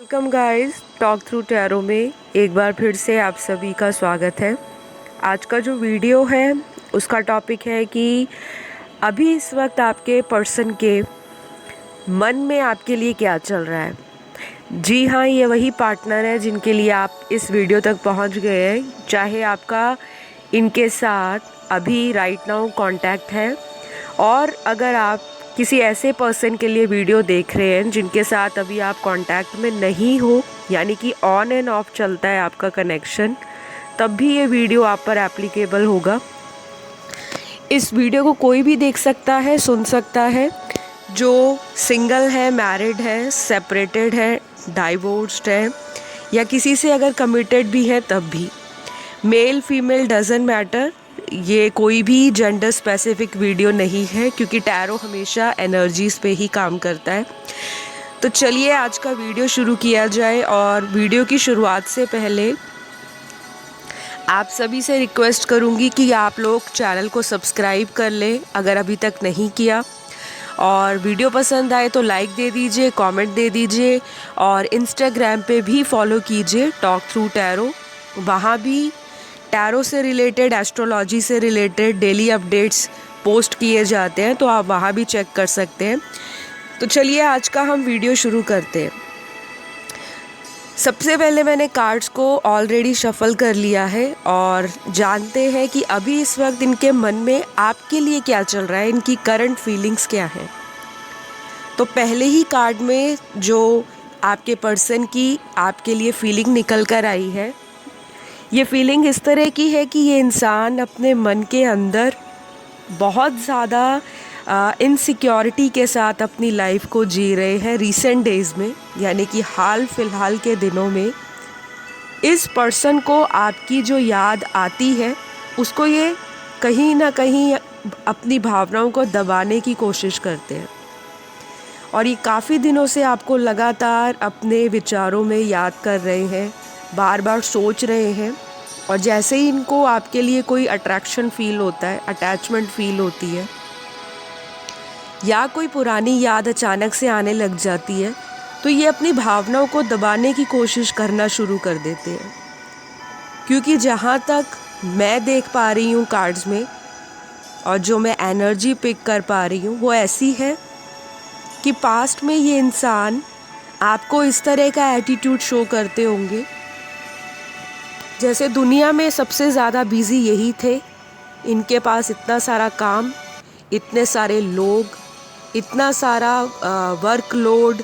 Welcome guys, talk through tarot में एक बार फिर से आप सभी का स्वागत है। आज का जो वीडियो है उसका टॉपिक है कि अभी इस वक्त आपके पर्सन के मन में आपके लिए क्या चल रहा है। जी हाँ, ये वही पार्टनर है जिनके लिए आप इस वीडियो तक पहुंच गए हैं। चाहे आपका इनके साथ अभी राइट नाउ कांटेक्ट है, और अगर आप किसी ऐसे पर्सन के लिए वीडियो देख रहे हैं जिनके साथ अभी आप कांटेक्ट में नहीं हो, यानी कि ऑन एंड ऑफ चलता है आपका कनेक्शन, तब भी ये वीडियो आप पर एप्लीकेबल होगा। इस वीडियो को कोई भी देख सकता है, सुन सकता है, जो सिंगल है, मैरिड है, सेपरेटेड है, डाइवोर्स्ड है, या किसी से अगर कमिटेड भी है तब भी। मेल फीमेल डजंट मैटर, ये कोई भी जेंडर स्पेसिफिक वीडियो नहीं है, क्योंकि टैरो हमेशा एनर्जीज़ पे ही काम करता है। तो चलिए आज का वीडियो शुरू किया जाए। और वीडियो की शुरुआत से पहले आप सभी से रिक्वेस्ट करूंगी कि आप लोग चैनल को सब्सक्राइब कर लें अगर अभी तक नहीं किया, और वीडियो पसंद आए तो लाइक दे दीजिए, कमेंट दे दीजिए, और इंस्टाग्राम पे भी फॉलो कीजिए टॉक थ्रू टैरो। वहाँ भी टैरो से रिलेटेड, एस्ट्रोलॉजी से रिलेटेड डेली अपडेट्स पोस्ट किए जाते हैं, तो आप वहाँ भी चेक कर सकते हैं। तो चलिए आज का हम वीडियो शुरू करते हैं। सबसे पहले मैंने कार्ड्स को ऑलरेडी शफल कर लिया है और जानते हैं कि अभी इस वक्त इनके मन में आपके लिए क्या चल रहा है, इनकी करंट फीलिंग्स क्या हैं। तो पहले ही कार्ड में जो आपके पर्सन की आपके लिए फीलिंग निकल कर आई है, ये फीलिंग इस तरह की है कि ये इंसान अपने मन के अंदर बहुत ज़्यादा इनसिक्योरिटी के साथ अपनी लाइफ को जी रहे हैं रिसेंट डेज़ में, यानी कि हाल फिलहाल के दिनों में इस पर्सन को आपकी जो याद आती है उसको ये कहीं ना कहीं अपनी भावनाओं को दबाने की कोशिश करते हैं, और ये काफ़ी दिनों से आपको लगातार अपने विचारों में याद कर रहे हैं, बार बार सोच रहे हैं। और जैसे ही इनको आपके लिए कोई अट्रैक्शन फील होता है, अटैचमेंट फील होती है, या कोई पुरानी याद अचानक से आने लग जाती है, तो ये अपनी भावनाओं को दबाने की कोशिश करना शुरू कर देते हैं। क्योंकि जहाँ तक मैं देख पा रही हूँ कार्ड्स में, और जो मैं एनर्जी पिक कर पा रही हूँ, वो ऐसी है कि पास्ट में ये इंसान आपको इस तरह का एटीट्यूड शो करते होंगे जैसे दुनिया में सबसे ज़्यादा बिज़ी यही थे, इनके पास इतना सारा काम, इतने सारे लोग, इतना सारा वर्कलोड,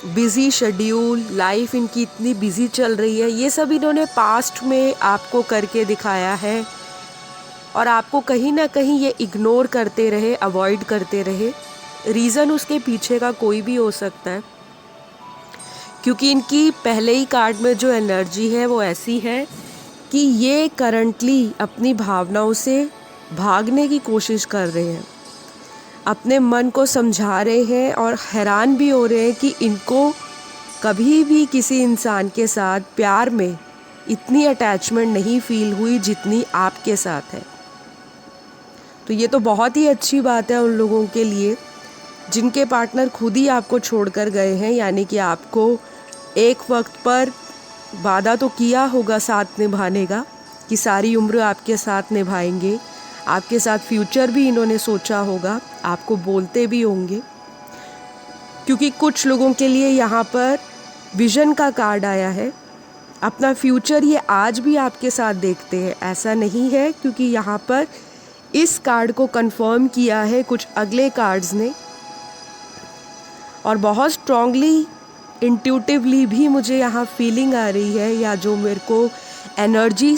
बिज़ी शेड्यूल, लाइफ इनकी इतनी बिज़ी चल रही है, ये सब इन्होंने पास्ट में आपको करके दिखाया है, और आपको कहीं ना कहीं ये इग्नोर करते रहे, अवॉइड करते रहे। रीज़न उसके पीछे का कोई भी हो सकता है, क्योंकि इनकी पहले ही कार्ड में जो एनर्जी है वो ऐसी है कि ये करंटली अपनी भावनाओं से भागने की कोशिश कर रहे हैं, अपने मन को समझा रहे हैं, और हैरान भी हो रहे हैं कि इनको कभी भी किसी इंसान के साथ प्यार में इतनी अटैचमेंट नहीं फील हुई जितनी आपके साथ है। तो ये तो बहुत ही अच्छी बात है उन लोगों के लिए जिनके पार्टनर खुद ही आपको छोड़कर गए हैं, यानी कि आपको एक वक्त पर वादा तो किया होगा साथ निभाने का, कि सारी उम्र आपके साथ निभाएंगे, आपके साथ फ्यूचर भी इन्होंने सोचा होगा, आपको बोलते भी होंगे। क्योंकि कुछ लोगों के लिए यहाँ पर विजन का कार्ड आया है, अपना फ्यूचर ये आज भी आपके साथ देखते हैं, ऐसा नहीं है, क्योंकि यहाँ पर इस कार्ड को कंफर्म किया है कुछ अगले कार्ड्स ने, और बहुत स्ट्रांगली इंट्यूटिवली भी मुझे यहाँ फीलिंग आ रही है, या जो मेरे को एनर्जी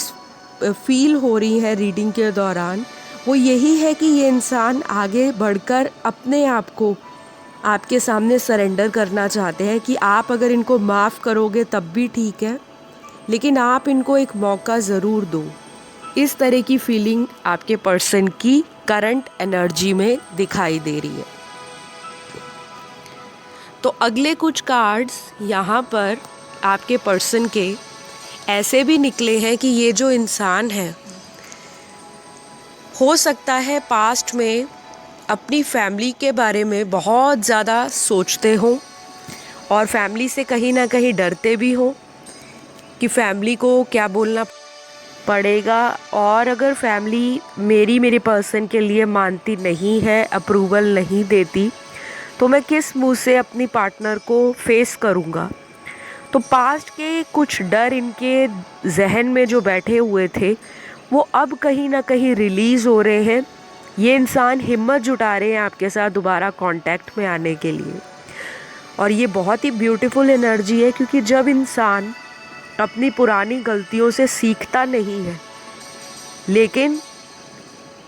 फील हो रही है रीडिंग के दौरान, वो यही है कि ये इंसान आगे बढ़कर अपने आप को आपके सामने सरेंडर करना चाहते हैं, कि आप अगर इनको माफ़ करोगे तब भी ठीक है, लेकिन आप इनको एक मौका ज़रूर दो। इस तरह की फीलिंग आपके पर्सन की करंट एनर्जी में दिखाई दे रही है। तो अगले कुछ कार्ड्स यहाँ पर आपके पर्सन के ऐसे भी निकले हैं कि ये जो इंसान है, हो सकता है पास्ट में अपनी फैमिली के बारे में बहुत ज़्यादा सोचते हों, और फैमिली से कहीं ना कहीं डरते भी हो कि फैमिली को क्या बोलना पड़ेगा, और अगर फैमिली मेरे पर्सन के लिए मानती नहीं है, अप्रूवल नहीं देती, तो मैं किस मुंह से अपनी पार्टनर को फेस करूँगा। तो पास्ट के कुछ डर इनके जहन में जो बैठे हुए थे वो अब कहीं ना कहीं रिलीज़ हो रहे हैं। ये इंसान हिम्मत जुटा रहे हैं आपके साथ दोबारा कांटेक्ट में आने के लिए, और ये बहुत ही ब्यूटीफुल एनर्जी है, क्योंकि जब इंसान अपनी पुरानी गलतियों से सीखता नहीं है लेकिन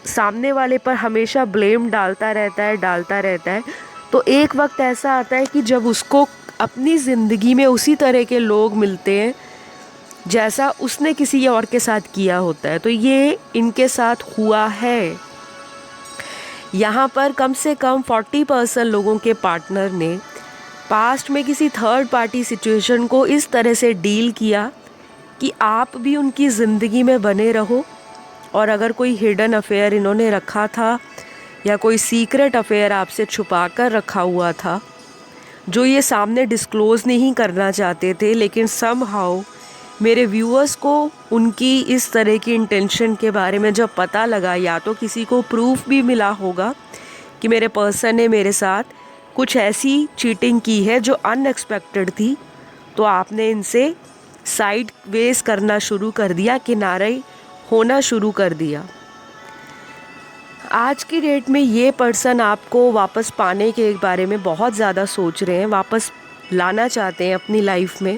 सामने वाले पर हमेशा ब्लेम डालता रहता है, तो एक वक्त ऐसा आता है कि जब उसको अपनी ज़िंदगी में उसी तरह के लोग मिलते हैं जैसा उसने किसी और के साथ किया होता है। तो ये इनके साथ हुआ है। यहाँ पर कम से कम 40% लोगों के पार्टनर ने पास्ट में किसी थर्ड पार्टी सिचुएशन को इस तरह से डील किया कि आप भी उनकी ज़िंदगी में बने रहो, और अगर कोई हिडन अफेयर इन्होंने रखा था या कोई सीक्रेट अफेयर आपसे छुपा कर रखा हुआ था जो ये सामने डिस्क्लोज़ नहीं करना चाहते थे, लेकिन समहाउ मेरे व्यूअर्स को उनकी इस तरह की इंटेंशन के बारे में जब पता लगा, या तो किसी को प्रूफ भी मिला होगा कि मेरे पर्सन ने मेरे साथ कुछ ऐसी चीटिंग की है जो अनएक्सपेक्टेड थी, तो आपने इनसे साइड वेज करना शुरू कर दिया, किनारे होना शुरू कर दिया। आज की डेट में ये पर्सन आपको वापस पाने के बारे में बहुत ज़्यादा सोच रहे हैं, वापस लाना चाहते हैं अपनी लाइफ में।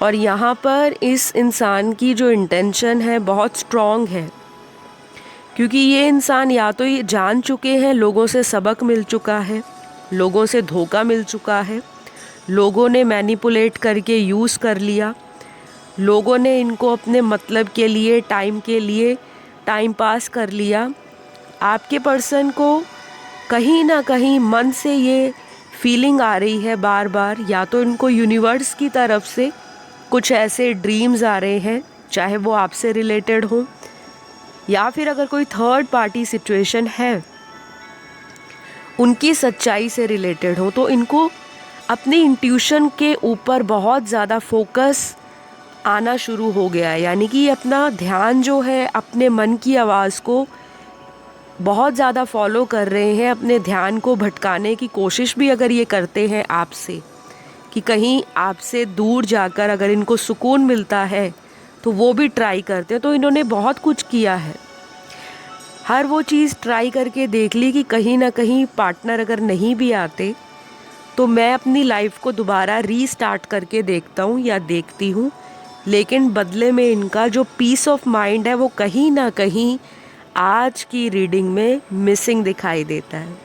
और यहाँ पर इस इंसान की जो इंटेंशन है बहुत स्ट्रॉन्ग है, क्योंकि ये इंसान या तो ये जान चुके हैं, लोगों से सबक मिल चुका है, लोगों से धोखा मिल चुका है, लोगों ने मैनिपुलेट करके यूज़ कर लिया, लोगों ने इनको अपने मतलब के लिए टाइम पास कर लिया। आपके पर्सन को कहीं ना कहीं मन से ये फीलिंग आ रही है बार बार, या तो इनको यूनिवर्स की तरफ से कुछ ऐसे ड्रीम्स आ रहे हैं, चाहे वो आपसे रिलेटेड हो या फिर अगर कोई थर्ड पार्टी सिचुएशन है उनकी सच्चाई से रिलेटेड हो, तो इनको अपनी इंट्यूशन के ऊपर बहुत ज़्यादा फोकस आना शुरू हो गया है। यानी कि अपना ध्यान जो है अपने मन की आवाज़ को बहुत ज़्यादा फॉलो कर रहे हैं, अपने ध्यान को भटकाने की कोशिश भी अगर ये करते हैं आपसे, कि कहीं आपसे दूर जाकर अगर इनको सुकून मिलता है तो वो भी ट्राई करते हैं। तो इन्होंने बहुत कुछ किया है, हर वो चीज़ ट्राई करके देख ली कि कहीं ना कहीं पार्टनर अगर नहीं भी आते तो मैं अपनी लाइफ को दोबारा रीस्टार्ट करके देखता हूँ या देखती हूँ, लेकिन बदले में इनका जो पीस ऑफ माइंड है वो कहीं ना कहीं आज की रीडिंग में मिसिंग दिखाई देता है।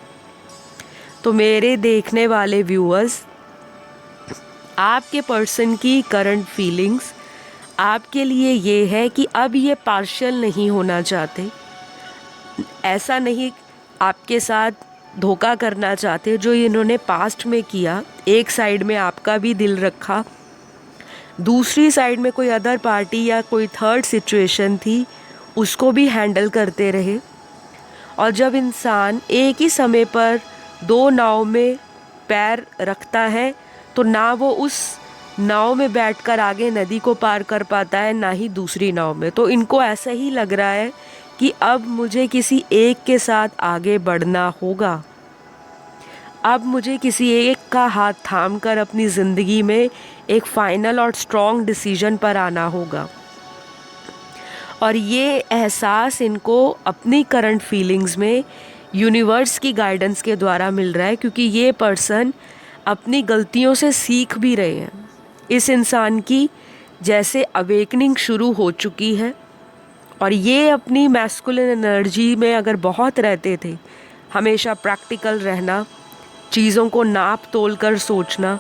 तो मेरे देखने वाले व्यूअर्स, आपके पर्सन की करंट फीलिंग्स आपके लिए ये है कि अब ये पार्शियल नहीं होना चाहते, ऐसा नहीं आपके साथ धोखा करना चाहते जो इन्होंने पास्ट में किया। एक साइड में आपका भी दिल रखा, दूसरी साइड में कोई अदर पार्टी या कोई थर्ड सिचुएशन थी, उसको भी हैंडल करते रहे। और जब इंसान एक ही समय पर दो नाव में पैर रखता है तो ना वो उस नाव में बैठकर आगे नदी को पार कर पाता है, ना ही दूसरी नाव में। तो इनको ऐसा ही लग रहा है कि अब मुझे किसी एक के साथ आगे बढ़ना होगा, अब मुझे किसी एक का हाथ थामकर अपनी ज़िंदगी में एक फाइनल और स्ट्रॉन्ग डिसीजन पर आना होगा। और ये एहसास इनको अपनी करंट फीलिंग्स में यूनिवर्स की गाइडेंस के द्वारा मिल रहा है, क्योंकि ये पर्सन अपनी गलतियों से सीख भी रहे हैं। इस इंसान की जैसे अवेकनिंग शुरू हो चुकी है, और ये अपनी मैस्कुलिन एनर्जी में अगर बहुत रहते थे, हमेशा प्रैक्टिकल रहना, चीज़ों को नाप तोल कर सोचना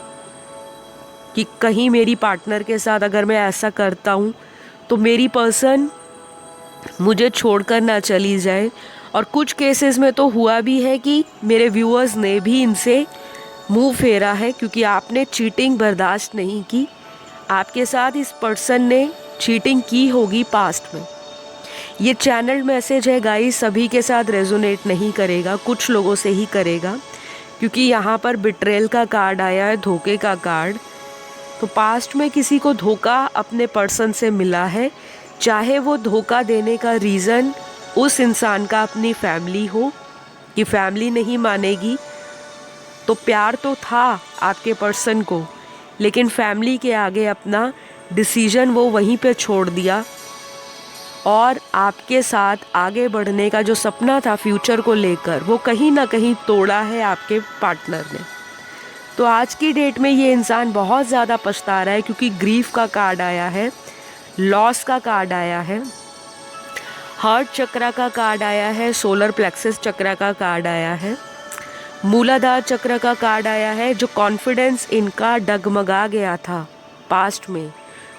कि कहीं मेरी पार्टनर के साथ अगर मैं ऐसा करता हूँ तो मेरी पर्सन मुझे छोड़कर ना चली जाए। और कुछ केसेस में तो हुआ भी है कि मेरे व्यूअर्स ने भी इनसे मुंह फेरा है, क्योंकि आपने चीटिंग बर्दाश्त नहीं की। आपके साथ इस पर्सन ने चीटिंग की होगी पास्ट में। ये चैनल मैसेज है गाइस, सभी के साथ रेजोनेट नहीं करेगा, कुछ लोगों से ही करेगा, क्योंकि यहाँ पर बिट्रेल का कार्ड आया है, धोखे का कार्ड। तो पास्ट में किसी को धोखा अपने पर्सन से मिला है, चाहे वो धोखा देने का रीज़न उस इंसान का अपनी फैमिली हो कि फैमिली नहीं मानेगी, तो प्यार तो था आपके पर्सन को, लेकिन फैमिली के आगे अपना डिसीजन वो वहीं पे छोड़ दिया और आपके साथ आगे बढ़ने का जो सपना था फ्यूचर को लेकर, वो कहीं ना कहीं तोड़ा है आपके पार्टनर ने। तो आज की डेट में ये इंसान बहुत ज़्यादा पछता रहा है, क्योंकि ग्रीफ का कार्ड आया है, लॉस का कार्ड आया है, हार्ट चक्र का कार्ड आया है, सोलर प्लेक्सस चक्र का कार्ड आया है, मूलाधार चक्र का कार्ड आया है। जो कॉन्फिडेंस इनका डगमगा गया था पास्ट में,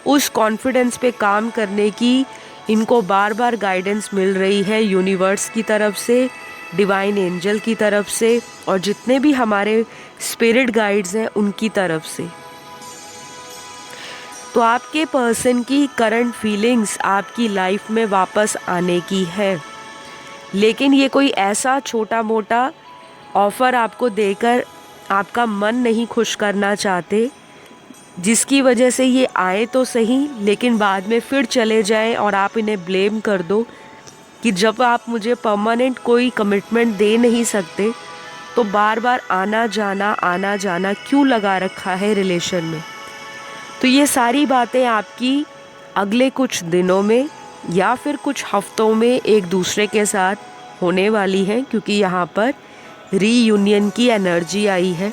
उस कॉन्फिडेंस पे काम करने की इनको बार बार गाइडेंस मिल रही है यूनिवर्स की तरफ से, डिवाइन एंजल की तरफ से, और जितने भी हमारे स्पिरिट गाइड्स हैं उनकी तरफ से। तो आपके पर्सन की करंट फीलिंग्स आपकी लाइफ में वापस आने की है, लेकिन ये कोई ऐसा छोटा मोटा ऑफ़र आपको देकर आपका मन नहीं खुश करना चाहते, जिसकी वजह से ये आए तो सही लेकिन बाद में फिर चले जाएं और आप इन्हें ब्लेम कर दो कि जब आप मुझे परमानेंट कोई कमिटमेंट दे नहीं सकते तो बार बार आना जाना क्यों लगा रखा है रिलेशन में। तो ये सारी बातें आपकी अगले कुछ दिनों में या फिर कुछ हफ्तों में एक दूसरे के साथ होने वाली हैं, क्योंकि यहाँ पर रीयूनियन की एनर्जी आई है।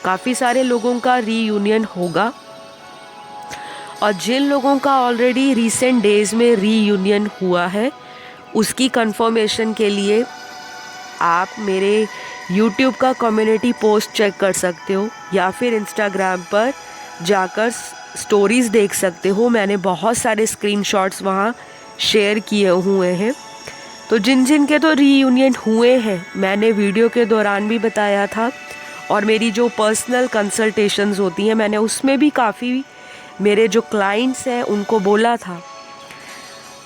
काफ़ी सारे लोगों का रीयूनियन होगा, और जिन लोगों का ऑलरेडी रिसेंट डेज़ में रीयूनियन हुआ है उसकी कंफर्मेशन के लिए आप मेरे यूट्यूब का कम्युनिटी पोस्ट चेक कर सकते हो, या फिर इंस्टाग्राम पर जाकर स्टोरीज़ देख सकते हो। मैंने बहुत सारे स्क्रीनशॉट्स वहाँ शेयर किए हुए हैं। तो जिन जिन के तो रीयूनियन हुए हैं मैंने वीडियो के दौरान भी बताया था, और मेरी जो पर्सनल कंसल्टेशंस होती हैं मैंने उसमें भी काफ़ी मेरे जो क्लाइंट्स हैं उनको बोला था।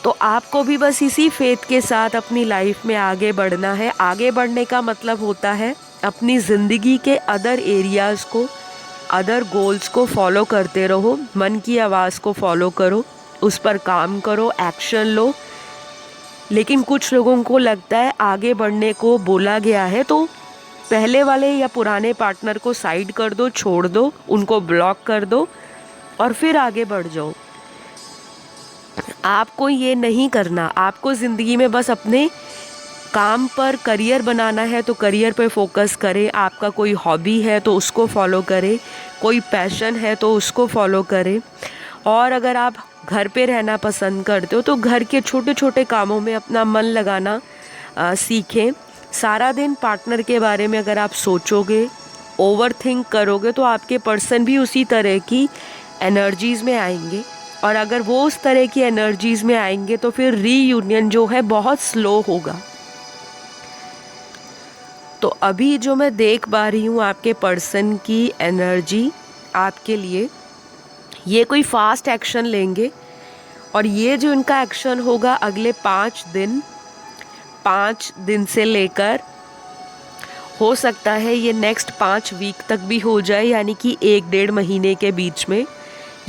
तो आपको भी बस इसी फेथ के साथ अपनी लाइफ में आगे बढ़ना है। आगे बढ़ने का मतलब होता है अपनी ज़िंदगी के अदर एरियाज़ को, अदर गोल्स को फॉलो करते रहो, मन की आवाज़ को फॉलो करो, उस पर काम करो, एक्शन लो। लेकिन कुछ लोगों को लगता है आगे बढ़ने को बोला गया है तो पहले वाले या पुराने पार्टनर को साइड कर दो, छोड़ दो, उनको ब्लॉक कर दो और फिर आगे बढ़ जाओ। आपको ये नहीं करना। आपको ज़िंदगी में बस अपने काम पर करियर बनाना है तो करियर पे फोकस करें। आपका कोई हॉबी है तो उसको फॉलो करें, कोई पैशन है तो उसको फॉलो करें। और अगर आप घर पे रहना पसंद करते हो तो घर के छोटे छोटे कामों में अपना मन लगाना सीखें। सारा दिन पार्टनर के बारे में अगर आप सोचोगे, ओवर थिंक करोगे तो आपके पर्सन भी उसी तरह की एनर्जीज़ में आएंगे, और अगर वो उस तरह की एनर्जीज़ में आएंगे तो फिर रीयूनियन जो है बहुत स्लो होगा। तो अभी जो मैं देख पा रही हूँ आपके पर्सन की एनर्जी आपके लिए, ये कोई फास्ट एक्शन लेंगे, और ये जो इनका एक्शन होगा अगले 5 दिन से लेकर हो सकता है ये नेक्स्ट 5 वीक तक भी हो जाए, यानी कि 1-1.5 महीने के बीच में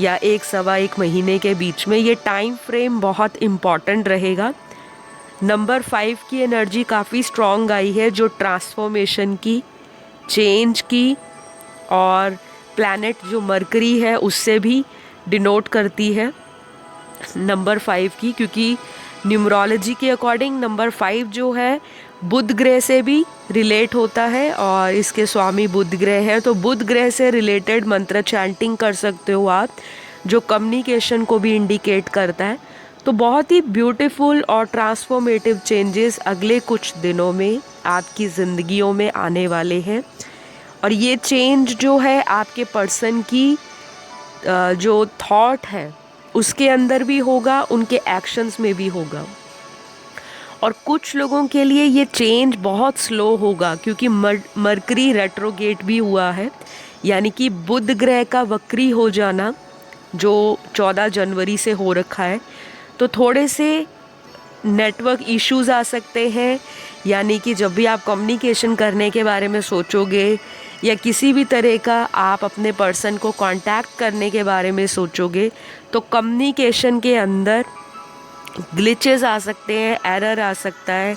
या 1-1.25 महीने के बीच में। ये टाइम फ्रेम बहुत इम्पॉर्टेंट रहेगा। नंबर 5 की एनर्जी काफ़ी स्ट्रॉन्ग आई है, जो ट्रांसफॉर्मेशन की, चेंज की, और प्लैनेट जो मरकरी है उससे भी डिनोट करती है नंबर 5 की, क्योंकि न्यूमरोलॉजी के अकॉर्डिंग नंबर 5 जो है बुध ग्रह से भी रिलेट होता है, और इसके स्वामी बुध ग्रह है। तो बुध ग्रह से रिलेटेड मंत्र चैंटिंग कर सकते हो आप, जो कम्युनिकेशन को भी इंडिकेट करता है। तो बहुत ही ब्यूटीफुल और ट्रांसफॉर्मेटिव चेंजेस अगले कुछ दिनों में आपकी ज़िंदगियों में आने वाले हैं, और ये चेंज जो है आपके पर्सन की जो थॉट है उसके अंदर भी होगा, उनके एक्शंस में भी होगा। और कुछ लोगों के लिए ये चेंज बहुत स्लो होगा, क्योंकि मरकरी रेट्रोगेट भी हुआ है, यानी कि बुध ग्रह का वक्री हो जाना जो 14 जनवरी से हो रखा है। तो थोड़े से नेटवर्क इश्यूज़ आ सकते हैं, यानी कि जब भी आप कम्युनिकेशन करने के बारे में सोचोगे या किसी भी तरह का आप अपने पर्सन को कांटेक्ट करने के बारे में सोचोगे तो कम्युनिकेशन के अंदर ग्लिचेस आ सकते हैं, एरर आ सकता है,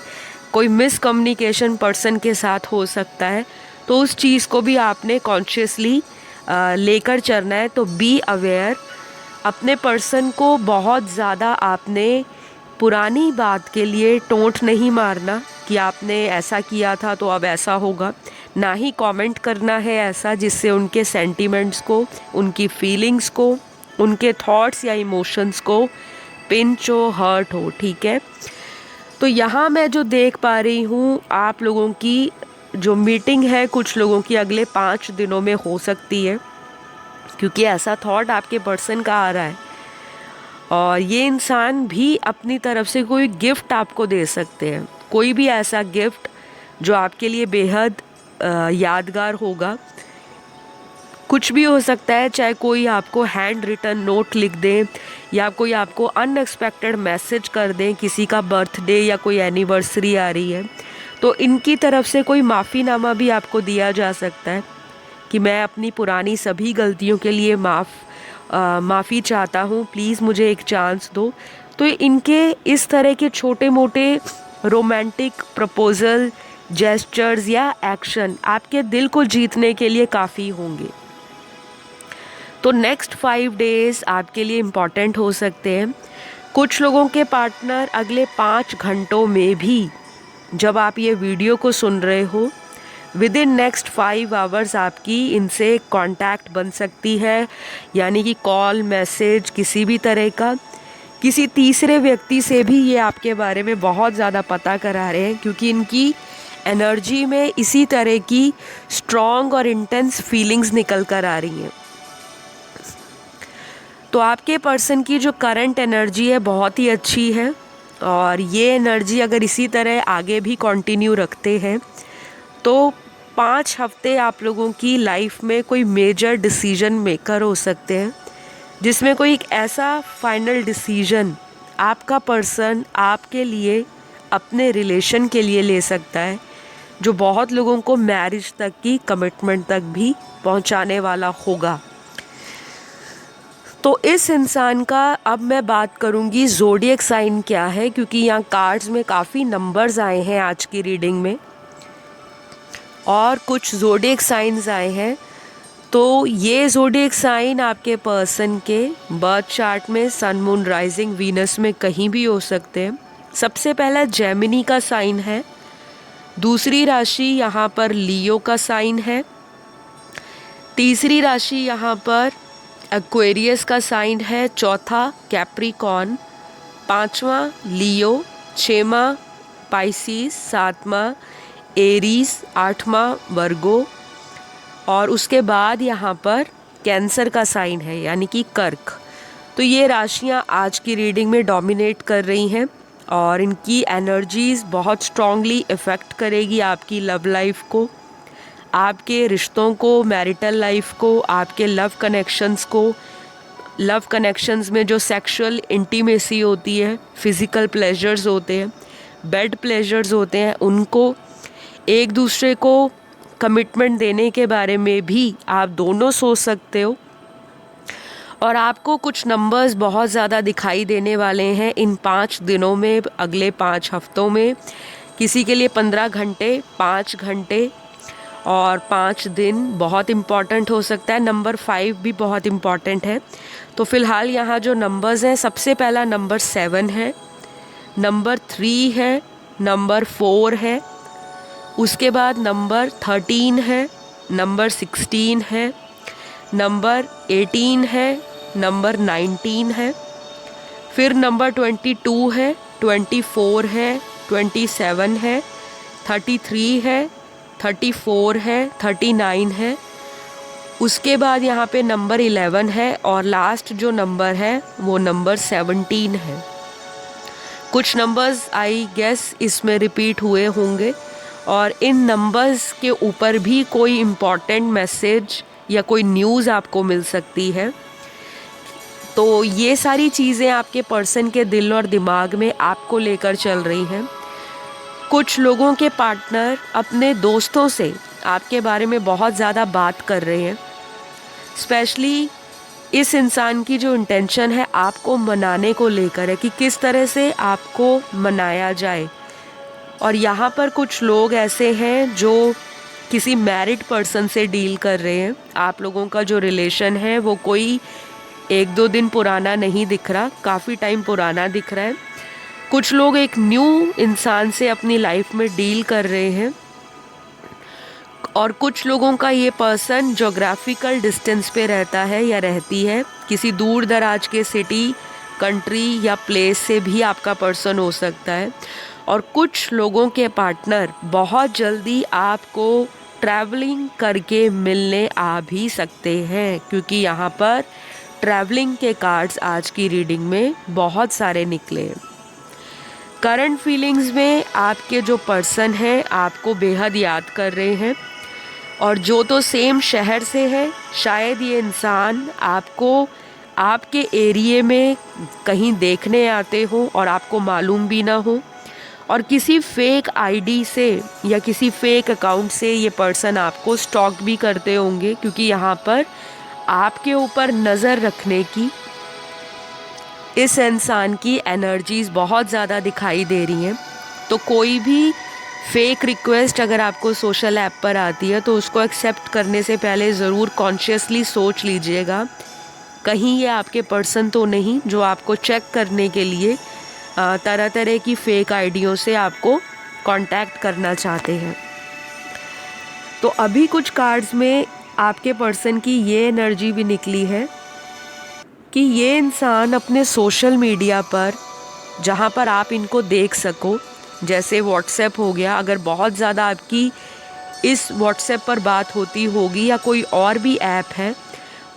कोई मिसकम्युनिकेशन पर्सन के साथ हो सकता है। तो उस चीज़ को भी आपने कॉन्शियसली लेकर चलना है। तो बी अवेयर, अपने पर्सन को बहुत ज़्यादा आपने पुरानी बात के लिए टोंट नहीं मारना कि आपने ऐसा किया था तो अब ऐसा होगा, ना ही कमेंट करना है ऐसा जिससे उनके सेंटिमेंट्स को, उनकी फीलिंग्स को, उनके थॉट्स या इमोशंस को पिंच हो, हर्ट हो। ठीक है, तो यहाँ मैं जो देख पा रही हूँ आप लोगों की जो मीटिंग है कुछ लोगों की अगले 5 दिनों में हो सकती है, क्योंकि ऐसा थॉट आपके पर्सन का आ रहा है। और ये इंसान भी अपनी तरफ से कोई गिफ्ट आपको दे सकते हैं, कोई भी ऐसा गिफ्ट जो आपके लिए बेहद यादगार होगा। कुछ भी हो सकता है, चाहे कोई आपको हैंड रिटन नोट लिख दें या कोई आपको अनएक्सपेक्टेड मैसेज कर दें, किसी का बर्थडे या कोई एनिवर्सरी आ रही है तो इनकी तरफ से कोई माफ़ीनामा भी आपको दिया जा सकता है कि मैं अपनी पुरानी सभी गलतियों के लिए माफ़ी चाहता हूँ, प्लीज़ मुझे एक चांस दो। तो इनके इस तरह के छोटे मोटे रोमांटिक प्रपोज़ल, जेस्चर्स या एक्शन आपके दिल को जीतने के लिए काफ़ी होंगे। तो नेक्स्ट 5 डेज़ आपके लिए इम्पॉर्टेंट हो सकते हैं। कुछ लोगों के पार्टनर अगले 5 घंटों में भी, जब आप ये वीडियो को सुन रहे हो, विद इन नेक्स्ट 5 आवर्स आपकी इनसे कांटेक्ट बन सकती है, यानी कि कॉल, मैसेज, किसी भी तरह का। किसी तीसरे व्यक्ति से भी ये आपके बारे में बहुत ज़्यादा पता करा रहे हैं, क्योंकि इनकी एनर्जी में इसी तरह की स्ट्रॉन्ग और इंटेंस फीलिंग्स निकल कर आ रही हैं। तो आपके पर्सन की जो करंट एनर्जी है बहुत ही अच्छी है, और ये एनर्जी अगर इसी तरह आगे भी कंटिन्यू रखते हैं तो 5 हफ्ते आप लोगों की लाइफ में कोई मेजर डिसीजन मेकर हो सकते हैं, जिसमें कोई एक ऐसा फाइनल डिसीजन आपका पर्सन आपके लिए, अपने रिलेशन के लिए ले सकता है जो बहुत लोगों को मैरिज तक की कमिटमेंट तक भी पहुंचाने वाला होगा। तो इस इंसान का अब मैं बात करूंगी ज़ोडिएक साइन क्या है, क्योंकि यहाँ कार्ड्स में काफ़ी नंबर्स आए हैं आज की रीडिंग में और कुछ ज़ोडिएक साइंस आए हैं। तो ये ज़ोडिएक साइन आपके पर्सन के बर्थ चार्ट में सन, मून, राइजिंग, वीनस में कहीं भी हो सकते हैं। सबसे पहला जेमिनी का साइन है, दूसरी राशि यहाँ पर लियो का साइन है, तीसरी राशि यहाँ पर एक्वेरियस का साइन है, चौथा कैप्रिकॉर्न, पांचवा लियो, छठवां पाइसिस, सातवां एरीज, आठवां वर्गो, और उसके बाद यहाँ पर कैंसर का साइन है यानी कि कर्क। तो ये राशियाँ आज की रीडिंग में डोमिनेट कर रही हैं और इनकी एनर्जीज़ बहुत स्ट्रांगली इफ़ेक्ट करेगी आपकी लव लाइफ को, आपके रिश्तों को, मैरिटल लाइफ को, आपके लव कनेक्शंस को। लव कनेक्शंस में जो सेक्सुअल इंटीमेसी होती है, फिज़िकल प्लेजर्स होते हैं, बेड प्लेजर्स होते हैं, उनको एक दूसरे को कमिटमेंट देने के बारे में भी आप दोनों सोच सकते हो। और आपको कुछ नंबर्स बहुत ज़्यादा दिखाई देने वाले हैं इन 5 दिनों में, अगले 5 हफ्तों में। किसी के लिए 15 घंटे, 5 घंटे और 5 दिन बहुत इम्पॉर्टेंट हो सकता है। नंबर 5 भी बहुत इम्पॉर्टेंट है। तो फ़िलहाल यहाँ जो नंबर्स हैं, सबसे पहला नंबर 7 है, नंबर 3 है, नंबर 4 है, उसके बाद नंबर 13 है, नंबर 16 है, नंबर 18 है, नंबर 19 है, फिर नंबर 22 है, 24 है, 27 है, 33 है, 34 है, 39 है, उसके बाद यहाँ पे नंबर 11 है और लास्ट जो नंबर है वो नंबर 17 है। कुछ नंबर्स आई गेस इसमें रिपीट हुए होंगे और इन नंबर्स के ऊपर भी कोई इम्पॉर्टेंट मैसेज या कोई न्यूज़ आपको मिल सकती है। तो ये सारी चीज़ें आपके पर्सन के दिल और दिमाग में आपको लेकर चल रही हैं। कुछ लोगों के पार्टनर अपने दोस्तों से आपके बारे में बहुत ज़्यादा बात कर रहे हैं। स्पेशली इस इंसान की जो इंटेंशन है आपको मनाने को लेकर है कि किस तरह से आपको मनाया जाए। और यहाँ पर कुछ लोग ऐसे हैं जो किसी मैरिड पर्सन से डील कर रहे हैं। आप लोगों का जो रिलेशन है वो कोई 1-2 दिन पुराना नहीं दिख रहा, काफ़ी टाइम पुराना दिख रहा है। कुछ लोग एक न्यू इंसान से अपनी लाइफ में डील कर रहे हैं और कुछ लोगों का ये पर्सन ज्योग्राफिकल डिस्टेंस पे रहता है या रहती है। किसी दूर दराज के सिटी, कंट्री या प्लेस से भी आपका पर्सन हो सकता है। और कुछ लोगों के पार्टनर बहुत जल्दी आपको ट्रैवलिंग करके मिलने आ भी सकते हैं, क्योंकि यहाँ पर ट्रैवलिंग के कार्ड्स आज की रीडिंग में बहुत सारे निकले हैं। करंट फीलिंग्स में आपके जो पर्सन हैं आपको बेहद याद कर रहे हैं, और जो तो सेम शहर से है, शायद ये इंसान आपको आपके एरिए में कहीं देखने आते हो और आपको मालूम भी ना हो, और किसी फेक आईडी से या किसी फेक अकाउंट से ये पर्सन आपको स्टॉक भी करते होंगे, क्योंकि यहाँ पर आपके ऊपर नज़र रखने की इस इंसान की एनर्जीज़ बहुत ज़्यादा दिखाई दे रही हैं। तो कोई भी फेक रिक्वेस्ट अगर आपको सोशल ऐप पर आती है तो उसको एक्सेप्ट करने से पहले ज़रूर कॉन्शियसली सोच लीजिएगा, कहीं ये आपके पर्सन तो नहीं जो आपको चेक करने के लिए तरह तरह की फ़ेक आईडियों से आपको कांटेक्ट करना चाहते हैं। तो अभी कुछ कार्ड्स में आपके पर्सन की ये एनर्जी भी निकली है कि ये इंसान अपने सोशल मीडिया पर, जहाँ पर आप इनको देख सको, जैसे व्हाट्सएप हो गया, अगर बहुत ज़्यादा आपकी इस व्हाट्सएप पर बात होती होगी या कोई और भी ऐप है,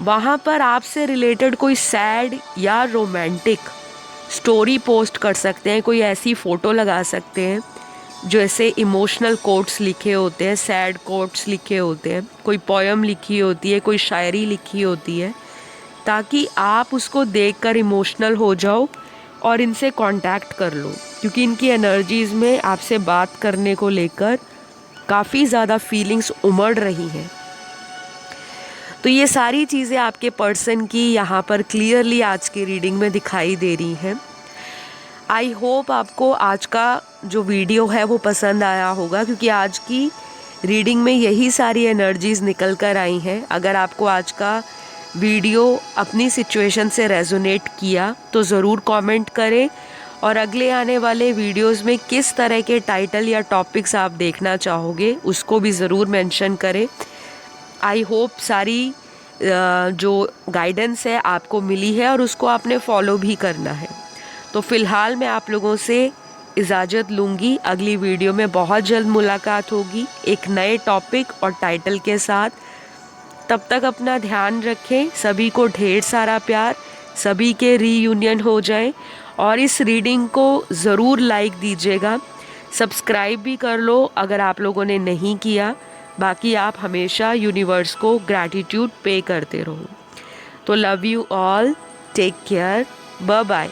वहाँ पर आपसे रिलेटेड कोई सैड या रोमांटिक स्टोरी पोस्ट कर सकते हैं। कोई ऐसी फ़ोटो लगा सकते हैं जो ऐसे इमोशनल कोट्स लिखे होते हैं, सैड कोट्स लिखे होते हैं, कोई पोयम लिखी होती है, कोई शायरी लिखी होती है, ताकि आप उसको देखकर इमोशनल हो जाओ और इनसे कांटेक्ट कर लो, क्योंकि इनकी एनर्जीज़ में आपसे बात करने को लेकर काफ़ी ज़्यादा फीलिंग्स उमड़ रही हैं। तो ये सारी चीज़ें आपके पर्सन की यहाँ पर क्लियरली आज की रीडिंग में दिखाई दे रही हैं। आई होप आपको आज का जो वीडियो है वो पसंद आया होगा, क्योंकि आज की रीडिंग में यही सारी एनर्जीज़ निकल कर आई हैं। अगर आपको आज का वीडियो अपनी सिचुएशन से रेजोनेट किया तो ज़रूर कमेंट करें, और अगले आने वाले वीडियोस में किस तरह के टाइटल या टॉपिक्स आप देखना चाहोगे उसको भी ज़रूर मेंशन करें। आई होप सारी जो गाइडेंस है आपको मिली है और उसको आपने फॉलो भी करना है। तो फ़िलहाल मैं आप लोगों से इजाज़त लूँगी। अगली वीडियो में बहुत जल्द मुलाकात होगी एक नए टॉपिक और टाइटल के साथ। तब तक अपना ध्यान रखें। सभी को ढेर सारा प्यार। सभी के रीयूनियन हो जाए, और इस रीडिंग को ज़रूर लाइक दीजिएगा। सब्सक्राइब भी कर लो अगर आप लोगों ने नहीं किया। बाकी आप हमेशा यूनिवर्स को ग्रैटिट्यूड पे करते रहो। तो love you all, take care, bye bye.